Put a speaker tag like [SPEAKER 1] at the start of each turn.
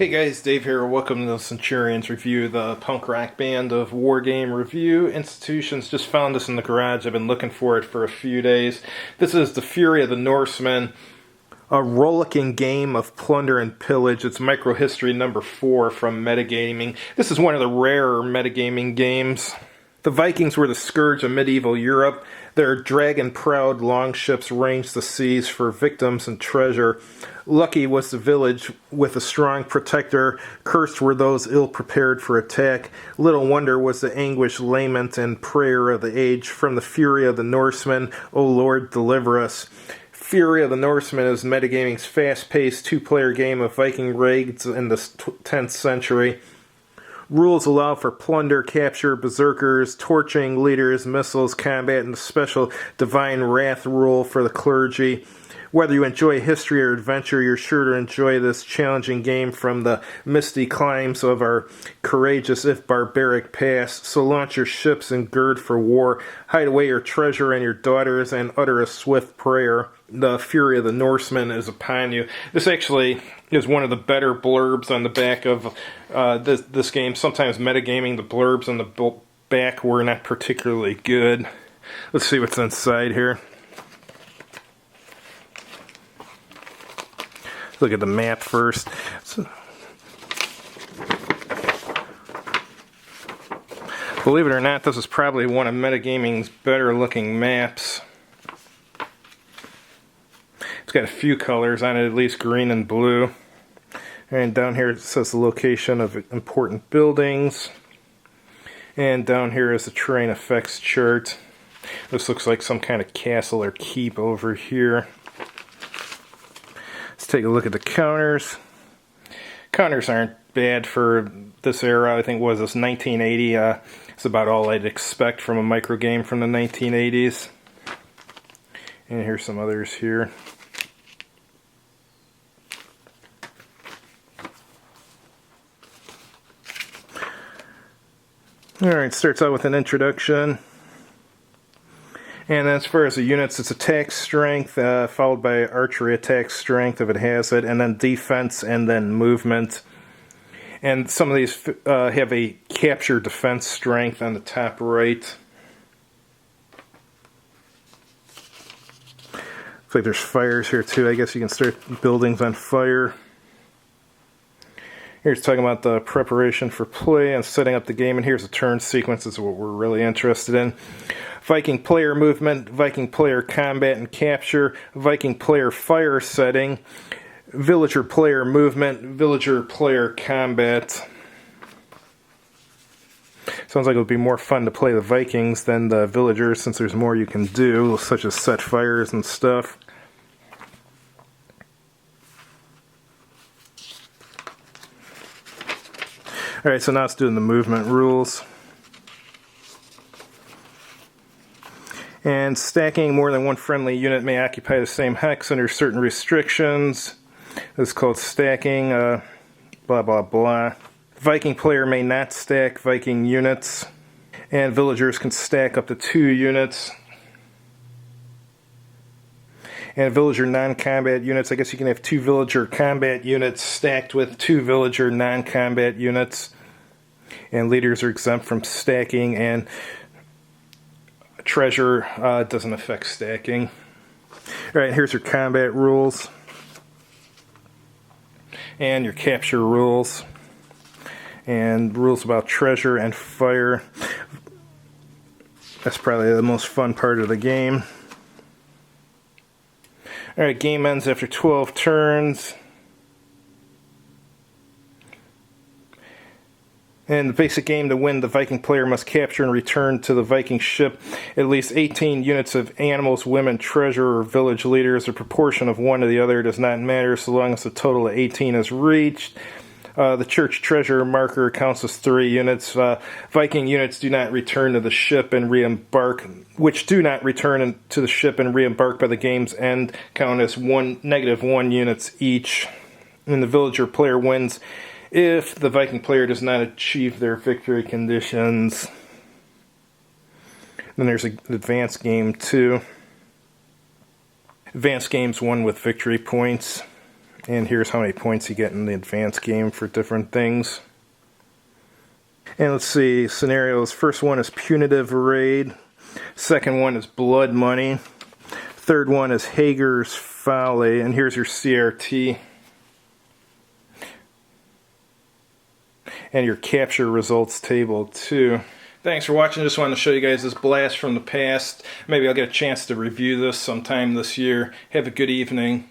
[SPEAKER 1] Hey guys, Dave here. Welcome to the Centurions Review, the punk rock band of War Game Review Institutions. Just found this in the garage. I've been looking for it for a few days. This is The Fury of the Norsemen, a rollicking game of plunder and pillage. It's Microhistory number 4 from Metagaming. This is one of the rarer metagaming games. The Vikings were the scourge of medieval Europe. Their dragon-proud longships ranged the seas for victims and treasure. Lucky was the village with a strong protector. Cursed were those ill-prepared for attack. Little wonder was the anguished lament and prayer of the age. From the fury of the Norsemen, O Lord, deliver us. Fury of the Norsemen is Metagaming's fast-paced two-player game of Viking raids in the 10th century. Rules allow for plunder, capture, berserkers, torching, leaders, missiles, combat, and the special divine wrath rule for the clergy. Whether you enjoy history or adventure, you're sure to enjoy this challenging game from the misty climes of our courageous if barbaric past. So launch your ships and gird for war. Hide away your treasure and your daughters and utter a swift prayer. The Fury of the Norsemen is upon you. This actually is one of the better blurbs on the back of this game. Sometimes metagaming, the blurbs on the back were not particularly good. Let's see what's inside here. Look at the map first. Believe it or not, this is probably one of Metagaming's better looking maps. It's got a few colors on it, at least green and blue. And down here it says the location of important buildings. And down here is the terrain effects chart. This looks like some kind of castle or keep over here. Let's take a look at the counters. Counters aren't bad for this era. I think was this 1980. It's about all I'd expect from a microgame from the 1980s. And here's some others here. Alright, starts out with an introduction. And as far as the units, it's attack strength, followed by archery attack strength if it has it, and then defense, and then movement. And some of these have a capture defense strength on the top right. Looks like there's fires here too. I guess you can start buildings on fire. Here's talking about the preparation for play and setting up the game, and here's the turn sequence. This is what we're really interested in. Viking player movement, Viking player combat and capture, Viking player fire setting, villager player movement, villager player combat. Sounds like it would be more fun to play the Vikings than the villagers since there's more you can do, such as set fires and stuff. Alright, so now it's doing the movement rules. And stacking more than one friendly unit may occupy the same hex under certain restrictions. This is called stacking, blah blah blah. Viking player may not stack Viking units. And villagers can stack up to 2 units. And villager non-combat units, I guess you can have 2 villager combat units stacked with 2 villager non-combat units. And leaders are exempt from stacking, and treasure doesn't affect stacking. Alright, here's your combat rules. And your capture rules. And rules about treasure and fire. That's probably the most fun part of the game. Alright, game ends after 12 turns. And the basic game: to win, the Viking player must capture and return to the Viking ship at least 18 units of animals, women, treasure, or village leaders. The proportion of one to the other does not matter so long as the total of 18 is reached. The church treasure marker counts as 3 units. Viking units do not return to the ship and re-embark, which do not return to the ship and re-embark by the game's end, count as -1 units each. And the villager player wins if the Viking player does not achieve their victory conditions. Then there's an advanced game too. Advanced games won with victory points. And here's how many points you get in the advanced game for different things. And let's see, scenarios. First one is Punitive Raid. Second one is Blood Money. Third one is Hager's Folly. And here's your CRT. And your capture results table too. Thanks for watching. Just wanted to show you guys this blast from the past. Maybe I'll get a chance to review this sometime this year. Have a good evening.